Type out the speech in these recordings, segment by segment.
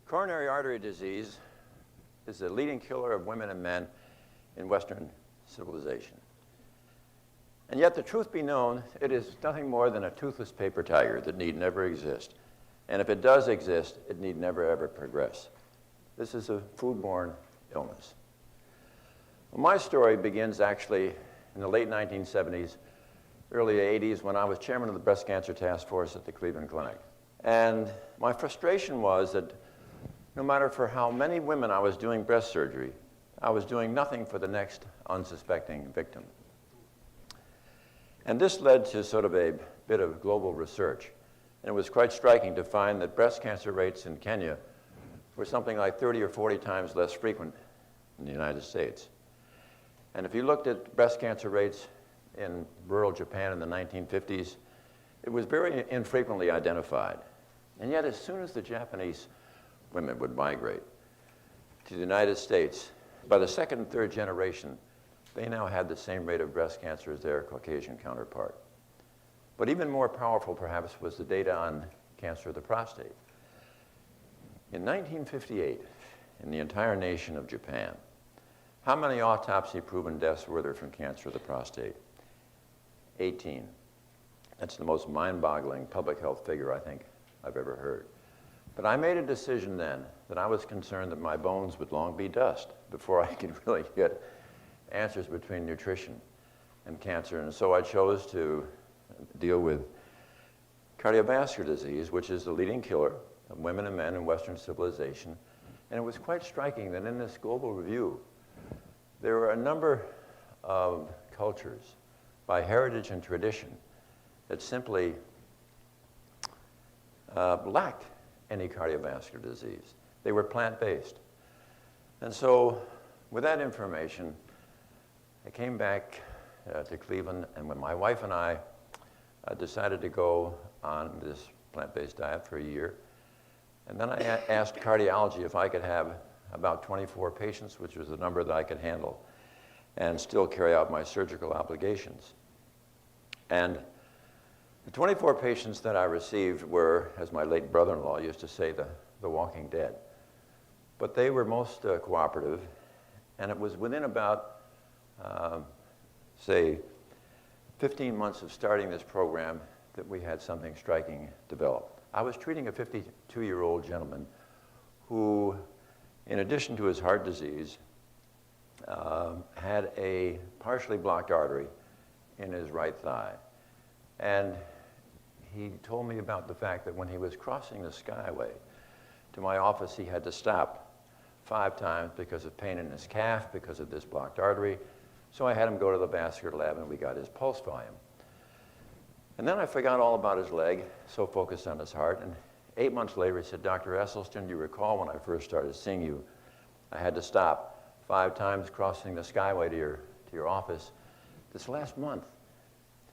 Coronary artery disease is the leading killer of women and men in Western civilization. And yet, the truth be known, it is nothing more than a toothless paper tiger that need never exist. And if it does exist, it need never, ever progress. This is a foodborne illness. Well, my story begins actually in the late 1970s, early 80s, when I was chairman of the breast cancer task force at the Cleveland Clinic. And my frustration was that no matter for how many women I was doing breast surgery, I was doing nothing for the next unsuspecting victim. And this led to sort of a bit of global research. And it was quite striking to find that breast cancer rates in Kenya were something like 30 or 40 times less frequent in the United States. And if you looked at breast cancer rates in rural Japan in the 1950s, it was very infrequently identified. And yet, as soon as the Japanese women would migrate to the United States, by the second and third generation, they now had the same rate of breast cancer as their Caucasian counterpart. But even more powerful, perhaps, was the data on cancer of the prostate. In 1958, in the entire nation of Japan, how many autopsy-proven deaths were there from cancer of the prostate? 18. That's the most mind-boggling public health figure I think I've ever heard. But I made a decision then that I was concerned that my bones would long be dust before I could really get answers between nutrition and cancer. And so I chose to deal with cardiovascular disease, which is the leading killer of women and men in Western civilization. And it was quite striking that in this global review, there were a number of cultures by heritage and tradition that simply lacked any cardiovascular disease. They were plant-based. And so with that information, I came back to Cleveland, and when my wife and I decided to go on this plant-based diet for a year, and then I asked cardiology if I could have about 24 patients, which was the number that I could handle, and still carry out my surgical obligations. And the 24 patients that I received were, as my late brother-in-law used to say, the walking dead. But they were most cooperative, and it was within about, say, 15 months of starting this program that we had something striking develop. I was treating a 52-year-old gentleman who, in addition to his heart disease, had a partially blocked artery in his right thigh. And he told me about the fact that when he was crossing the Skyway to my office, he had to stop 5 times because of pain in his calf, because of this blocked artery. So I had him go to the vascular lab, and we got his pulse volume. And then I forgot all about his leg, so focused on his heart. And 8 months later, he said, "Dr. Esselstyn, do you recall when I first started seeing you, I had to stop 5 times crossing the Skyway to your office. This last month,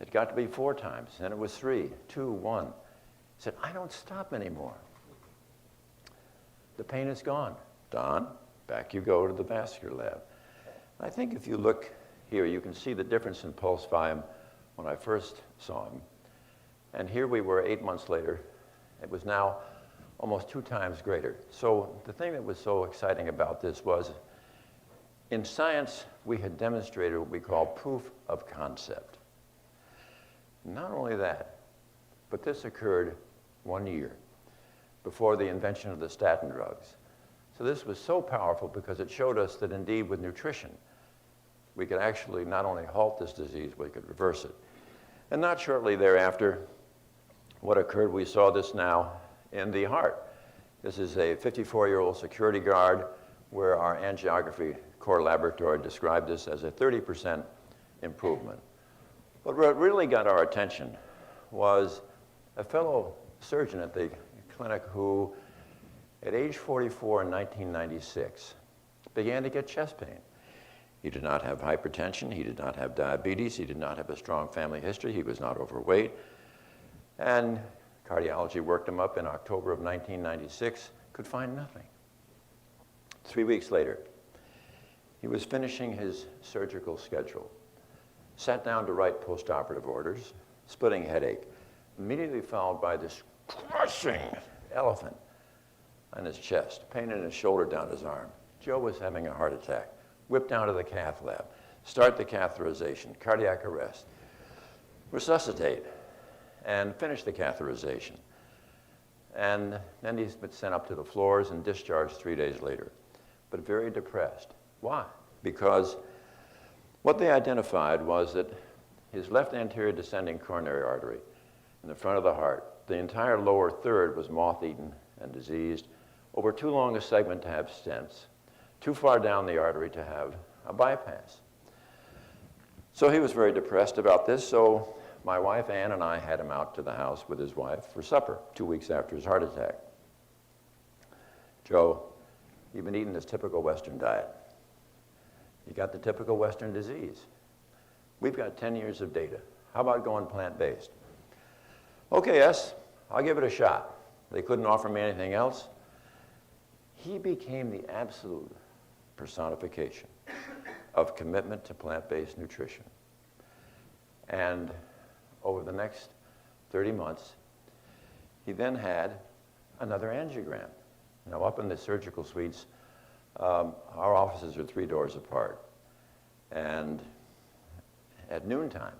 it got to be 4 times, then it was 3, 2, 1. He said, "I don't stop anymore. The pain is gone." Don, back you go to the vascular lab. I think if you look here, you can see the difference in pulse volume when I first saw him. And here we were 8 months later. It was now almost 2 times greater. So the thing that was so exciting about this was, in science, we had demonstrated what we call proof of concept. Not only that, but this occurred 1 year before the invention of the statin drugs. So this was so powerful because it showed us that indeed with nutrition, we could actually not only halt this disease, we could reverse it. And not shortly thereafter, what occurred, we saw this now in the heart. This is a 54-year-old security guard where our angiography core laboratory described this as a 30% improvement. But what really got our attention was a fellow surgeon at the clinic who, at age 44 in 1996, began to get chest pain. He did not have hypertension, he did not have diabetes, he did not have a strong family history, he was not overweight. And cardiology worked him up in October of 1996, could find nothing. 3 weeks later, he was finishing his surgical schedule, sat down to write postoperative orders, splitting headache, immediately followed by this crushing elephant on his chest, pain in his shoulder down his arm. Joe was having a heart attack. Whipped down to the cath lab. Start the catheterization, cardiac arrest. Resuscitate, and finish the catheterization. And then he's been sent up to the floors and discharged 3 days later, but very depressed. Why? Because what they identified was that his left anterior descending coronary artery in the front of the heart, the entire lower third was moth-eaten and diseased, over too long a segment to have stents, too far down the artery to have a bypass. So he was very depressed about this, so my wife Ann and I had him out to the house with his wife for supper 2 weeks after his heart attack. Joe, you've been eating this typical Western diet. You got the typical Western disease. We've got 10 years of data. How about going plant-based? Okay, yes, I'll give it a shot. They couldn't offer me anything else. He became the absolute personification of commitment to plant-based nutrition. And over the next 30 months, he then had another angiogram. Now, up in the surgical suites, our offices are 3 doors apart. And at noontime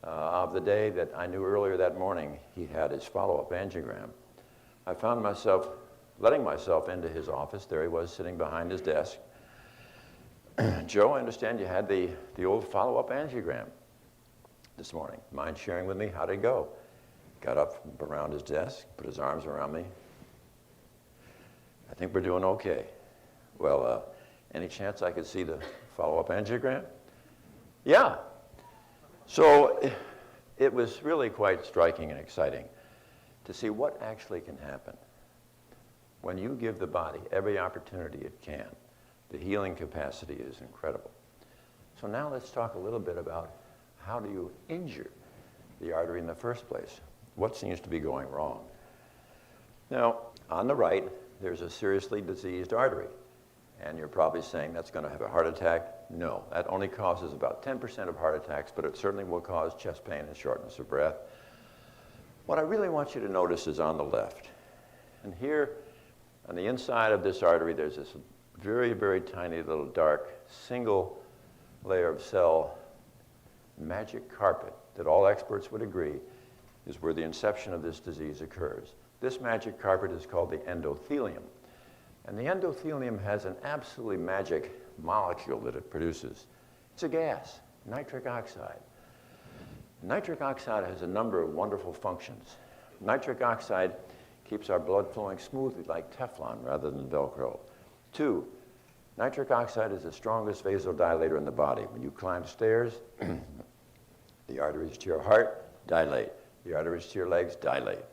of the day that I knew earlier that morning he had his follow-up angiogram, I found myself letting myself into his office. There he was sitting behind his desk. Joe, I understand you had the old follow-up angiogram this morning. Mind sharing with me how did it go? Got up around his desk, put his arms around me. I think we're doing okay. Well, any chance I could see the follow-up angiogram? Yeah. So it was really quite striking and exciting to see what actually can happen when you give the body every opportunity it can. The healing capacity is incredible. So now let's talk a little bit about how do you injure the artery in the first place? What seems to be going wrong? Now, on the right, there's a seriously diseased artery. And you're probably saying that's going to have a heart attack. No, that only causes about 10% of heart attacks, but it certainly will cause chest pain and shortness of breath. What I really want you to notice is on the left. And here, on the inside of this artery, there's this very, very tiny little dark single layer of cell magic carpet that all experts would agree is where the inception of this disease occurs. This magic carpet is called the endothelium. And the endothelium has an absolutely magic molecule that it produces. It's a gas, nitric oxide. Nitric oxide has a number of wonderful functions. Nitric oxide keeps our blood flowing smoothly like Teflon rather than Velcro. 2, nitric oxide is the strongest vasodilator in the body. When you climb stairs, the arteries to your heart dilate. The arteries to your legs dilate.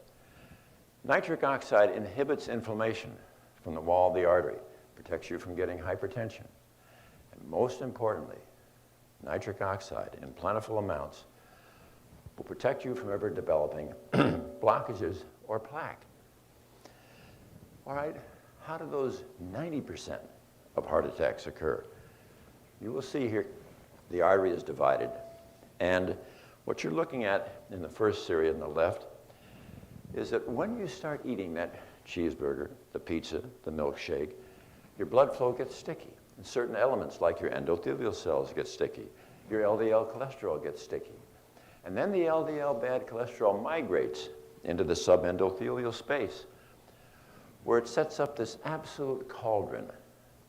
Nitric oxide inhibits inflammation from the wall of the artery, protects you from getting hypertension. And most importantly, nitric oxide in plentiful amounts will protect you from ever developing blockages or plaque. All right, how do those 90% of heart attacks occur? You will see here the artery is divided. And what you're looking at in the first series on the left is that when you start eating that cheeseburger, the pizza, the milkshake, your blood flow gets sticky. And certain elements like your endothelial cells get sticky. Your LDL cholesterol gets sticky. And then the LDL bad cholesterol migrates into the subendothelial space where it sets up this absolute cauldron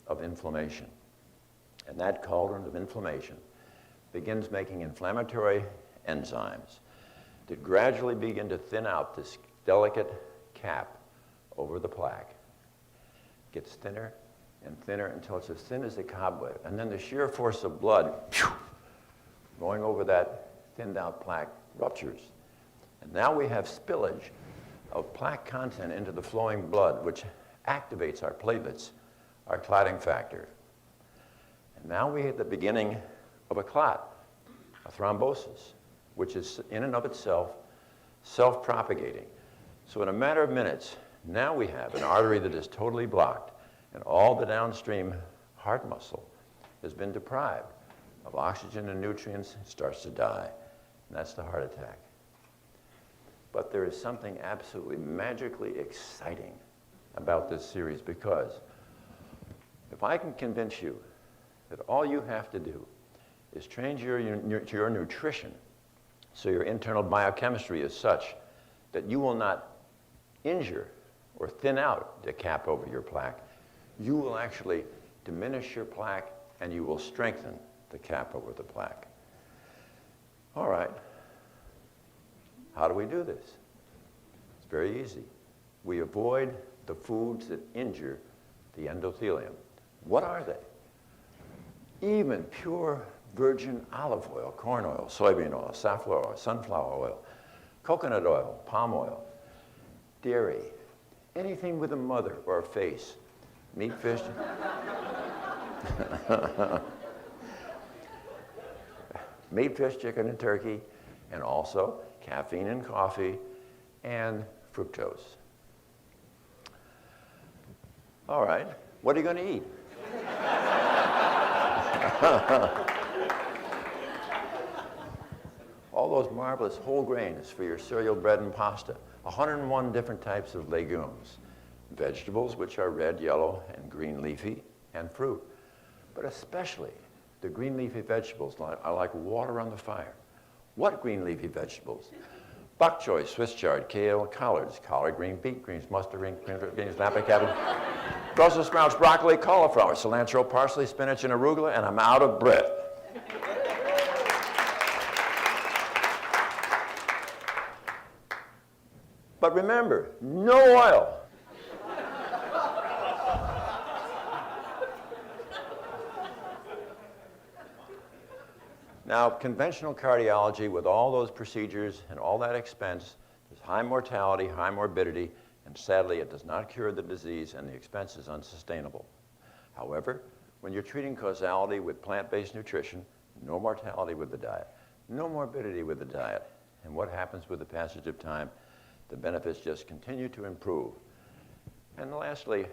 of inflammation. And that cauldron of inflammation begins making inflammatory enzymes that gradually begin to thin out this delicate cap over the plaque. It gets thinner and thinner until it's as thin as a cobweb. And then the sheer force of blood going over that thinned out plaque ruptures. And now we have spillage of plaque content into the flowing blood, which activates our platelets, our clotting factor. And now we have the beginning of a clot, a thrombosis, which is in and of itself self-propagating. So in a matter of minutes, now we have an artery that is totally blocked, and all the downstream heart muscle has been deprived of oxygen and nutrients, it starts to die. And that's the heart attack. But there is something absolutely magically exciting about this series, because if I can convince you that all you have to do is change your nutrition so your internal biochemistry is such that you will not injure or thin out the cap over your plaque, you will actually diminish your plaque and you will strengthen the cap over the plaque. All right, how do we do this? It's very easy. We avoid the foods that injure the endothelium. What are they? Even pure virgin olive oil, corn oil, soybean oil, safflower oil, sunflower oil, coconut oil, palm oil, dairy, anything with a mother or a face, meat, fish, meat, fish, chicken, and turkey, and also caffeine in coffee and fructose. All right, what are you going to eat? All those marvelous whole grains for your cereal, bread, and pasta. 101 different types of legumes. Vegetables, which are red, yellow, and green leafy, and fruit. But especially the green leafy vegetables are like water on the fire. What green leafy vegetables? Bok choy, Swiss chard, kale, collards, collard green, beet greens, mustard greens, napa cabbage, Brussels sprouts, broccoli, cauliflower, cilantro, parsley, spinach, and arugula, and I'm out of breath. But remember, no oil. Now, conventional cardiology, with all those procedures and all that expense, there's high mortality, high morbidity, and sadly, it does not cure the disease, and the expense is unsustainable. However, when you're treating causality with plant-based nutrition, no mortality with the diet, no morbidity with the diet, and what happens with the passage of time? The benefits just continue to improve. And lastly,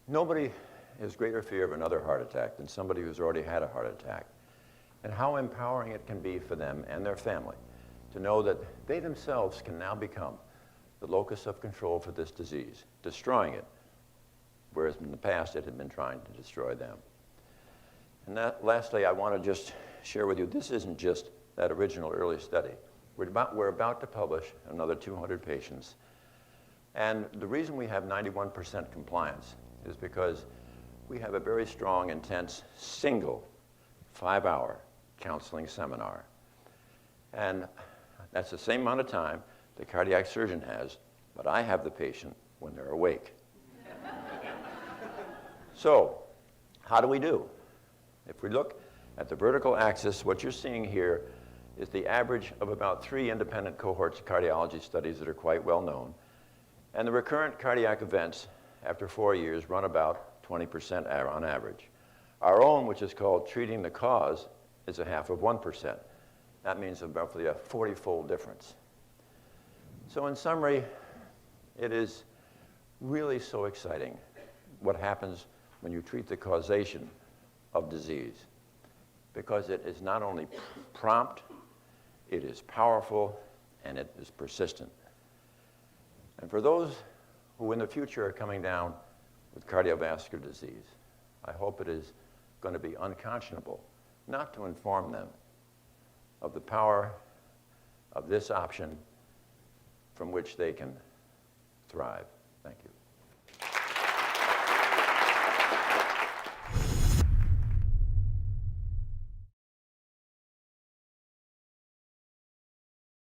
nobody has greater fear of another heart attack than somebody who's already had a heart attack. And how empowering it can be for them and their family to know that they themselves can now become the locus of control for this disease, destroying it, whereas in the past it had been trying to destroy them. And lastly, I want to just share with you, this isn't just that original early study. We're about to publish another 200 patients. And the reason we have 91% compliance is because we have a very strong, intense, single 5-hour counseling seminar. And that's the same amount of time the cardiac surgeon has, but I have the patient when they're awake. So, how do we do? If we look at the vertical axis, what you're seeing here is the average of about 3 independent cohorts of cardiology studies that are quite well known. And the recurrent cardiac events after 4 years run about 20% on average. Our own, which is called treating the cause, is 0.5%. That means roughly a 40-fold difference. So in summary, it is really so exciting what happens when you treat the causation of disease, because it is not only prompt, it is powerful, and it is persistent. And for those who in the future are coming down with cardiovascular disease, I hope it is going to be unconscionable not to inform them of the power of this option from which they can thrive. Thank you.